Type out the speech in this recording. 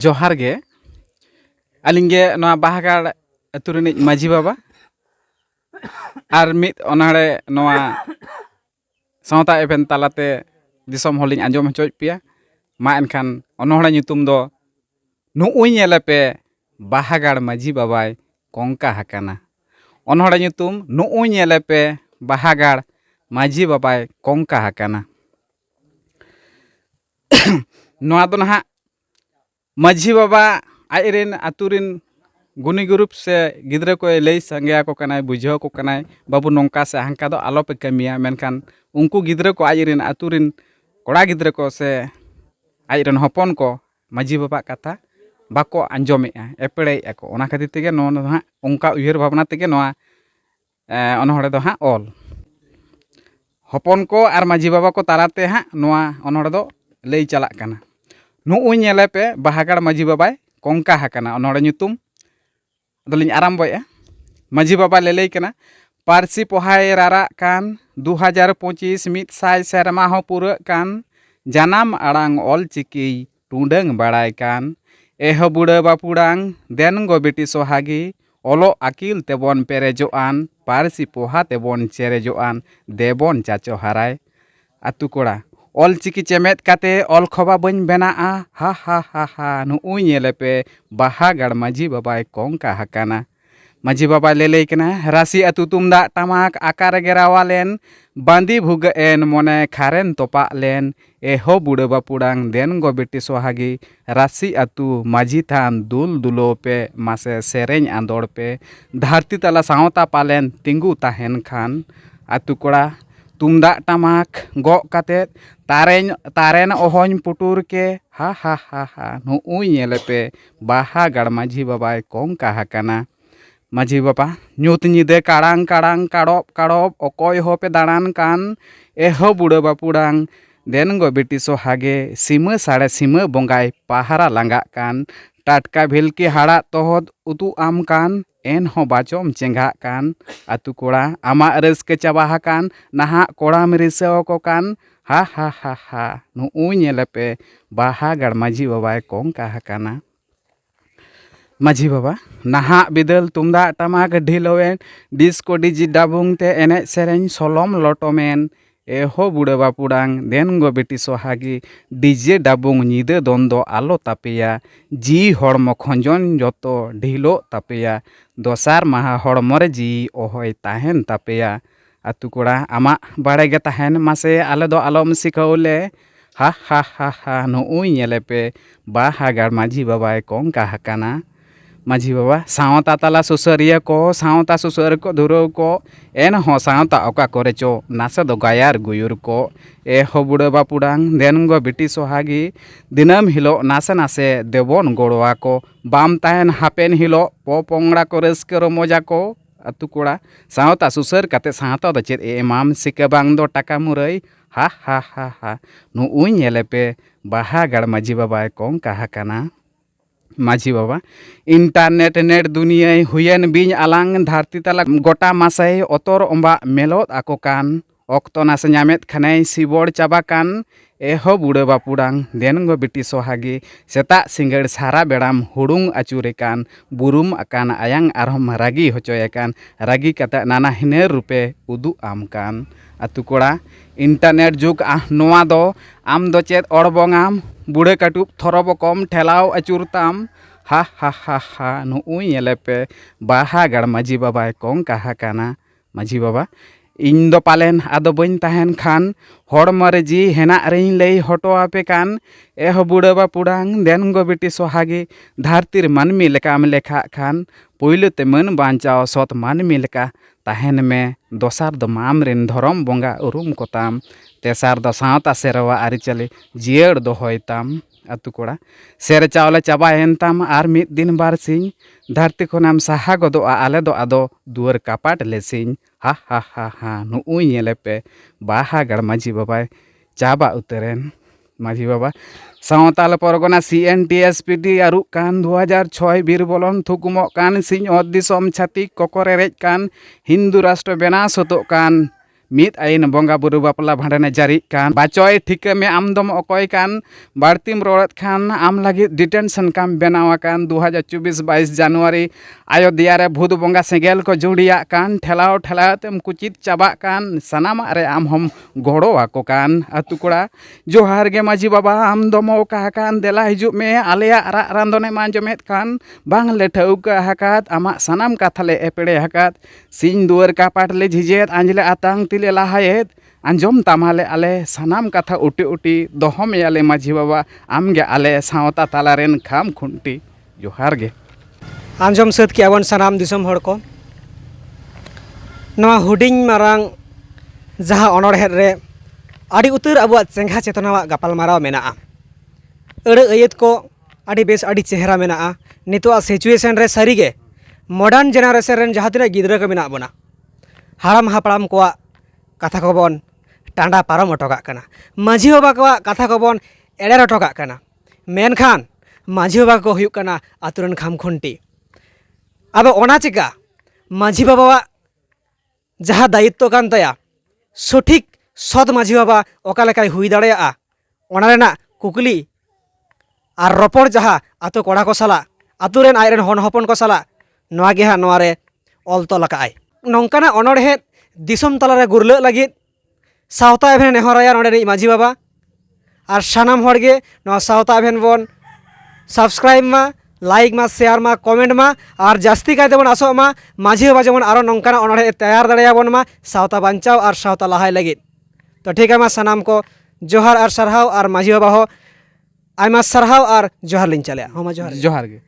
जोहार गे अलिंगे नवा बाहागाड़ अतु रिनिज माजी बाबा और मित ओनाड़े नवा सावता एवेन तालाते दिसम होलिंग आंजम हचोय पिया मा एनखान ओनोहड़ा nyutum दो नुउई नेलेपे बाहागाड़ माजी बाबाय कोंका हाकाना ओनोहड़ा nyutum नुउई नेलेपे बाहागाड़ माजी बाबाय कोंका हाकाना नवा दो नहा माजी बाबा आइरेन आतुरिन गुनी ग्रुप से गिद्रे को लई संगे को कनाय बुझाव को कनाय बाबू नोंका से हांका दो आलो पे कमिया मेनखान उनको गिद्रे को आइरेन आतुरिन कोड़ा गिद्रे को से आइरेन हपन को माजी बाबा कथा बाको आंजोमेआ एपड़े को ओना खातिर तेगे नो हा उनका उयहर भावना तेगे नोआ अनहड़े दो हा ऑल हपन को आर माजी बाबा को तालाते हा नोआ अनहड़े दो लई चला कना नुउई नेलेपे बाहागाड़ माजी बाबाय कोंका हाकाना अनहड़े nyutum दलिन आरम्भया माजी बाबा लेलई कना पारसी पोहाय रारा कान 2025 मित साय सेरमा हो पुरा कान जानाम आड़ांग ऑल चिकी टुंडंग बाड़ाय कान एह बुड़ा बापुड़ांग देन गो बेटी सोहागी ओलो आकिल तेबन पेरेजोआन पारसी पोहा तेबन चेरेजोआन देबन चाचो हाराय आतु कोड़ा ऑल चिकी चेमेत काते ऑल खबा बन बेना हा हा हा हा नुउई नेलेपे बाहागाड़ माजी बाबाय कोंका हाकाना माजी बाबा लेलई कना राशि अतु तुमदा टमाक आकार गेरावालेन बांदी भुग एन मोने खारेन तोपा लेन एहो बुड़े बापुड़ांग देन गो बेटी सोहागी राशि अतु माजी थान दुल दुलो पे मासे सेरेñ आंदोड़ पे धरती तला सावता पालेन तिंगु ताहेन खान आतु कोड़ा तुमदा टमाक गो काते तारेन ओहन पुटुर के हा हा हा हा नुउई नेलेपे बाहागाड़ माजी बाबाय कोंका हाकाना माजी बाबा ᱧᱩᱛ ᱧᱤᱫᱟᱹ काड़ांग काड़ांग काड़ोब काड़ोब अकय होपे दाड़ान कान एहो बुड़ा बापुड़ांग देन गो बेटी सोहागे सीमा साड़े सीमा बंगाय पहारा लांगा कान टाटका भिलकी हाड़ा तोहद उतु आम कान एन हो बाचोम चेंगा कान आतु कोड़ा आमा रस्के चाबा कान नहा कोड़ाम रिसाव को कान हा हा हा हा नुउई नेलेपे बाहागाड़ माजी बाबाय कोंका हाकाना माजी बाबा नहा बिदल तुमदा टमाक ढिलोवेन डिस्को डिजी डाबुंग ते एने सेरेñ सोलम लोटोमेन एहो बुड़े बापुड़ांग देन गो बेटी सोहागी डीजे डाबुंग निदे दोंदो आलो तापेया जी हड़मो खंजन जतो ढिलो तापेया दोसार माहा हड़मोरे जी ओहय ताहेन तापेया आतु कोड़ा आमा बाड़ेगे ताहेन मासे आले दो आलोम सिखाओले हा हा हा हा नुउई नेलेपे बाहागाड़ माजी बाबाय कोंका हाकाना माजी बाबा सावता ताला सुसरिया को सावता सुसर को धुरो को एन हो सावता ओका करे चो नासे दो गायार गुयुर को एहो बुड़े बापुड़ांग देन गो बेटी सोहागी दिनम हिलो नासे नासे देबन गोड़वा को बाम ताहेन हापेन हिलो पोंगड़ा को रस्के रमोजा को आतु कोड़ा सावता सुसर काते सावता दो चेद एमाम सिके बांग दो टाका मुरई हा हा हा हा नुउई नेलेपे बाहागाड़ माजी बाबाय कोंका हाकाना माजी बाबा इंटरनेट नेट दुनिया हुयन बिन आलांग धरती तला गोटा मासाय ओतर ओंबा मेलोत आको कान ऑक्तो नासे नामेत खाने सिबोड़ चाबा कान एहो बुड़े बापुड़ांग देन गो बेटी सोहागी सेता सिंगड़ सारा बेड़ाम हुड़ुंग आचुरे कान बुरुम अकान आयांग आरहम रागी होचोय कान रागी कता नाना हिनेर रूपे उदु आम कान आतु कोड़ा इंटरनेट जुग नोआ दो आम दो चेत ओड़बोंगाम बुड़े काटुब थोरब कम ठेलाव आचुरताम हा हा हा हा नुउई नेलेपे बाहागाड़ माजी बाबाय कोंका हाकाना माजी बाबा इन दो पालेन आदो बन ताहेन खान हड़मरे जी हेना रेन लई हटो आपे कान एह बुड़े बापुड़ांग देन गो बेटी सोहागी धरतीर मानमी लेकाम लेखा खान पोइलोते मन बांचाव सत मानमी लेका ताहेन में दोसार दो माम रेन धरम बोंगा उरुम कोताम तेसार दो सावता सेरवा आरिचाली जियड़ दोहयताम आतु कोड़ा सेर चावले चाबायेन ताम आर मिद दिन बार सिंह धरती खोनाम साहा गदोआ आले दो आदो दुआर कापाट ले सिंह हा हा हा हा नुउई नेलेपे बाहागाड़ माजी बाबाय चाबा उतरेन माजी बाबा सावताल परगना CNTSPD आरु कान 2006 बीर बोलन थुकुमो कान सिंह दिसम छाती कोकोरे रेज कान हिंदू राष्ट्र बेना सतो कान मीत आइन बंगा बुरु बापला भांडने जारी कान बाचोय ठिके में आम दम अकय कान बाड़तीम रोड़त खान आम लगी डिटेंशन काम बनावा कान 2024-22 जनवरी अयोध्या रे भूत बंगा सेगेल को जुड़िया कान ठेलाव ठेलाव तेम कुचित चाबा कान सनामा रे आम हम गोड़ो आको कान अतु कोड़ा जोहार गे माजी बाबा आम दमो का कान देला हिजु में आलेया रा रांदने मांजमेत कान बांग ले ठौका हकात आमा सनाम काथाले एपेड़े हकात सिंह दुआर का पाटले झिझेत आंजले आतांग तिले लाहायत आंजम तामाले आले सनाम कथा उटी उटी दोहम याले माझी बाबा आमगे आले सावता तालारेन खाम खुंटी जोहार गे आंजम सद के आवन सनाम दिसम हड़ को नवा हुडिंग मारांग जहाँ अनड़हेद रे आड़ी उतर अबुआ चेंगा चेतनावा गपाल माराव मेना अड़ अयत को आड़ी बेस आड़ी चेहरा मेना नितोआ सिचुएशन रे सारीगे मॉडर्न जेनारेशन रेन जहाँ तिना गिद्रा को मेना बना हाराम हापड़ाम को कथा को बन टांडा पारम अटोका कना माझी बाबा को कथा को बन एड़ेर अटोका कना मेनखान माझी बाबा को हुयुक कना आतुरन खाम खुंटी अब ओना चिका माझी बाबा जहाँ दायित्व कान तया सठिक सद माझी बाबा ओका लेकाय हुई दाड़ेया ओना रेना कुकली और रपड़ जहाँ आतो कोड़ा को साला आतुरेन आयरेन हन हपन को साला नोआ गे नोआ रे ऑल तो लकाय नौकाना अनड़हे दिसम तलारे गुरल लगित सावता एभेन नेहराया नोडे माझी बाबा और सानाम हड़गे नोआ सावता एभेन बन सब्सक्राइब मा लाइक मा शेयर मा कमेंट मा और जास्ती कायते बन आसो मा माझी बाबा जेमन आरो नौकाना अनड़हे तैयार दाड़ेया बन मा सावता बांचाव और सावता लाहाय लगित तो ठीक है मा सानाम को जोहार और सरहाव और माझी बाबा हो आयमा सरहाव और जोहार लिन चले हो मा जोहार जोहार गे